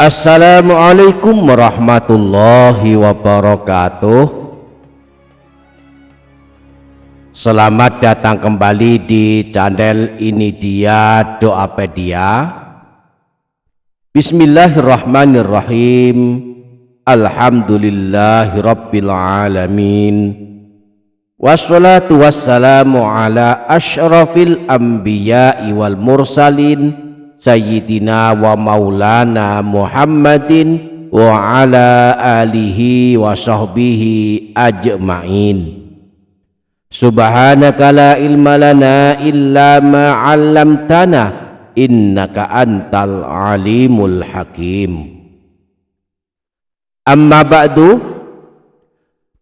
Assalamualaikum warahmatullahi wabarakatuh. Selamat datang kembali di channel ini dia Doapedia. Bismillahirrahmanirrahim. Alhamdulillahirabbil alamin. Wassalatu wassalamu ala asyrafil anbiya'i wal mursalin Sayyidina wa maulana Muhammadin wa ala alihi wa sahbihi ajma'in. Subhanaka la ilma lana illa ma 'allamtana innaka antal alimul hakim. Amma ba'du,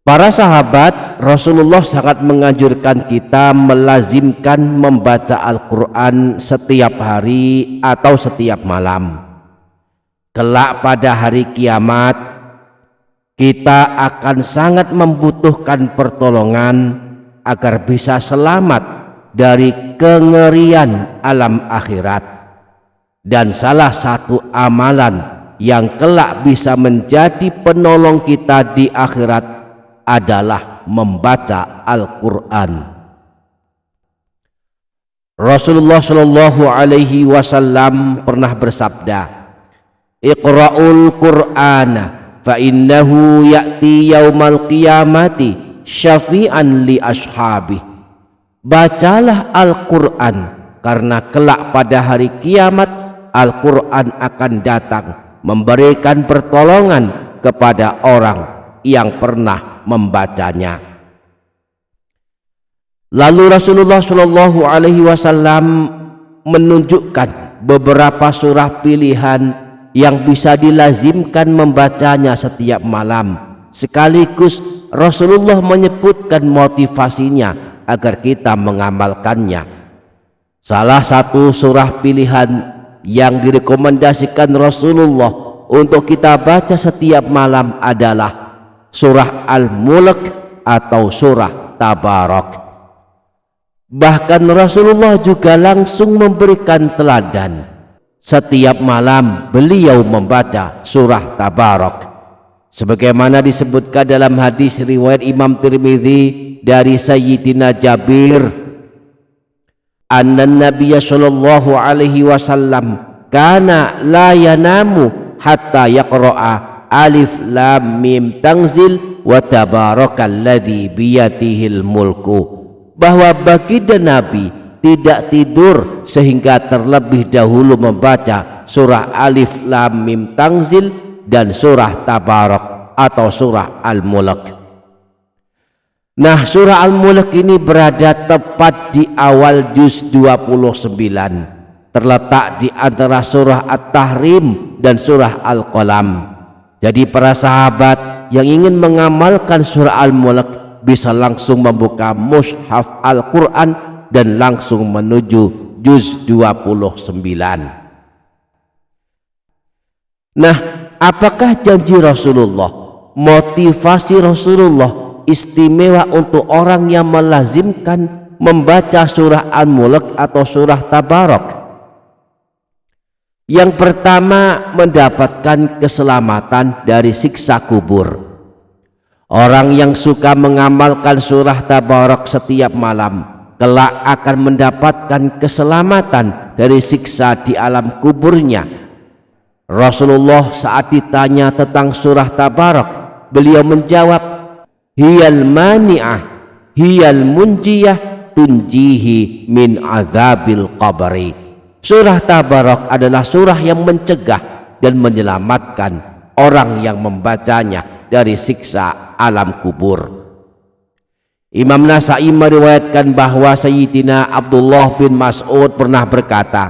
para sahabat, Rasulullah sangat menganjurkan kita melazimkan membaca Al-Quran setiap hari atau setiap malam. Kelak pada hari kiamat kita akan sangat membutuhkan pertolongan agar bisa selamat dari kengerian alam akhirat. Dan salah satu amalan yang kelak bisa menjadi penolong kita di akhirat adalah membaca Al-Quran. Rasulullah Shallallahu Alaihi Wasallam pernah bersabda, "Iqra'ul Qur'ana fa innahu ya'ti yaumal qiyamati syafi'an li ashabi." Bacalah Al-Quran karena kelak pada hari kiamat Al-Quran akan datang memberikan pertolongan kepada orang yang pernah membacanya. Lalu Rasulullah Shallallahu Alaihi Wasallam menunjukkan beberapa surah pilihan yang bisa dilazimkan membacanya setiap malam. Sekaligus Rasulullah menyebutkan motivasinya agar kita mengamalkannya. Salah satu surah pilihan yang direkomendasikan Rasulullah untuk kita baca setiap malam adalah surah Al-Mulk atau surah Tabarak. Bahkan Rasulullah juga langsung memberikan teladan. Setiap malam beliau membaca surah Tabarak. Sebagaimana disebutkan dalam hadis riwayat Imam Tirmidzi dari Sayyidina Jabir, anna Nabiyya sallallahu alaihi wasallam kana la yanamu hatta yaqra'a Alif Lam Mim Tanzil wa tabarakalladzi biyadihil mulku, bahwa baginda Nabi tidak tidur sehingga terlebih dahulu membaca surah Alif Lam Mim Tanzil dan surah Tabarak atau surah Al-Mulk. Nah, surah Al-Mulk ini berada tepat di awal juz 29, terletak di antara surah At-Tahrim dan surah Al-Qalam. Jadi para sahabat yang ingin mengamalkan surah Al-Mulk bisa langsung membuka mushaf Al-Quran dan langsung menuju juz 29. Nah, apakah janji Rasulullah, motivasi Rasulullah istimewa untuk orang yang melazimkan membaca surah Al-Mulk atau surah Tabarak? Yang pertama, mendapatkan keselamatan dari siksa kubur. Orang yang suka mengamalkan surah Tabarak setiap malam kelak akan mendapatkan keselamatan dari siksa di alam kuburnya. Rasulullah saat ditanya tentang surah Tabarak, beliau menjawab, hiyal mani'ah hiyal munjiyah tunjihi min azabil qabri. Surah Tabarak adalah surah yang mencegah dan menyelamatkan orang yang membacanya dari siksa alam kubur. Imam Nasa'i meriwayatkan bahwa Sayyidina Abdullah bin Mas'ud pernah berkata,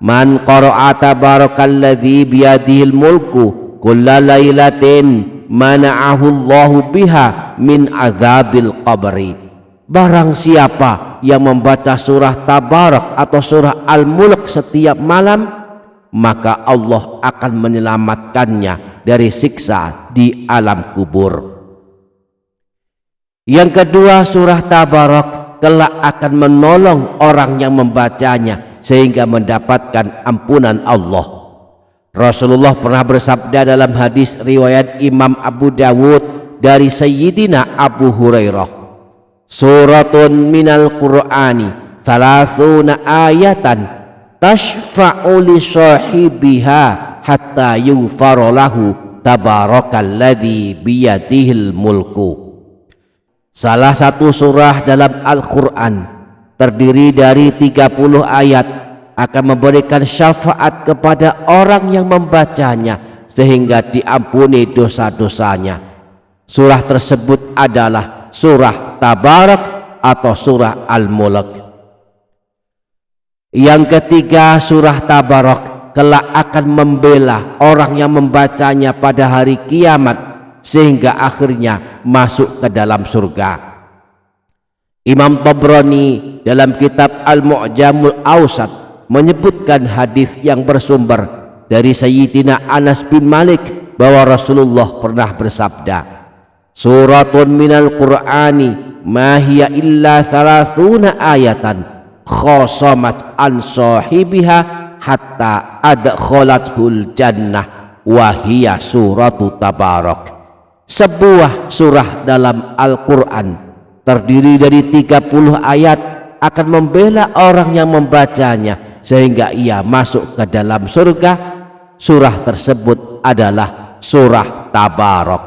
"Man qara'a tabarakalladzi biyadihil mulku kulla lailatin mana'ahu Allahu biha min azabil qabri." Barang siapa yang membaca surah Tabarak atau surah Al-Mulk setiap malam, maka Allah akan menyelamatkannya dari siksa di alam kubur. Yang kedua, surah Tabarak kelak akan menolong orang yang membacanya sehingga mendapatkan ampunan Allah. Rasulullah pernah bersabda dalam hadis riwayat Imam Abu Dawud dari Sayyidina Abu Hurairah, suratun minal Qur'ani thalathuna ayatan tashfa'u li sahibiha hatta yughfara lahu tabarakalladzi biyadihil mulku. Salah satu surah dalam Al-Quran terdiri dari 30 ayat akan memberikan syafaat kepada orang yang membacanya sehingga diampuni dosa-dosanya. Surah tersebut adalah surah Tabarak atau surah Al-Mulk. Yang ketiga, surah Tabarak kelak akan membela orang yang membacanya pada hari kiamat sehingga akhirnya masuk ke dalam surga. Imam Tabrani dalam kitab Al-Mu'jamul Awsat menyebutkan hadis yang bersumber dari Sayyidina Anas bin Malik bahwa Rasulullah pernah bersabda, suratun minal Qur'ani ma hiya illa thalathuna ayatan khosamat an sahibiha hatta adkhalathul jannah wa hiya suratu Tabarak. Sebuah surah dalam Al-Quran terdiri dari 30 ayat akan membela orang yang membacanya sehingga ia masuk ke dalam surga. Surah tersebut adalah surah Tabarak.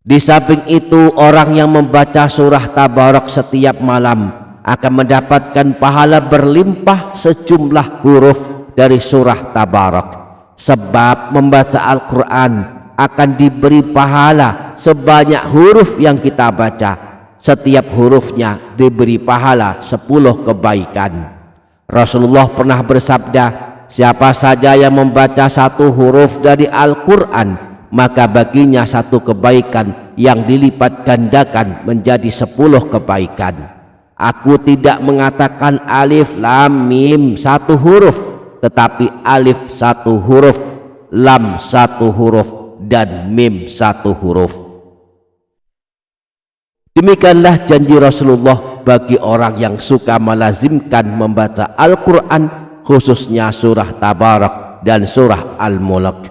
Di samping itu, orang yang membaca surah Tabarak setiap malam akan mendapatkan pahala berlimpah sejumlah huruf dari surah Tabarak. Sebab membaca Al-Quran akan diberi pahala sebanyak huruf yang kita baca. Setiap hurufnya diberi pahala 10 kebaikan. Rasulullah pernah bersabda, siapa saja yang membaca satu huruf dari Al-Quran, maka baginya satu kebaikan yang dilipat gandakan menjadi 10 kebaikan. Aku tidak mengatakan alif lam mim satu huruf, tetapi alif satu huruf, lam satu huruf, dan mim satu huruf. Demikianlah janji Rasulullah bagi orang yang suka melazimkan membaca Al-Quran, khususnya surah Tabarak dan surah Al-Mulk.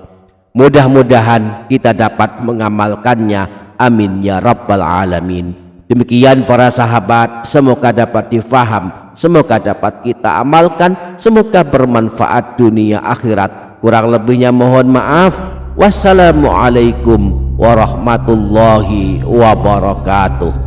Mudah-mudahan kita dapat mengamalkannya. Amin ya rabbal alamin. Demikian para sahabat, semoga dapat difaham, semoga dapat kita amalkan, semoga bermanfaat dunia akhirat. Kurang lebihnya mohon maaf. Wassalamualaikum warahmatullahi wabarakatuh.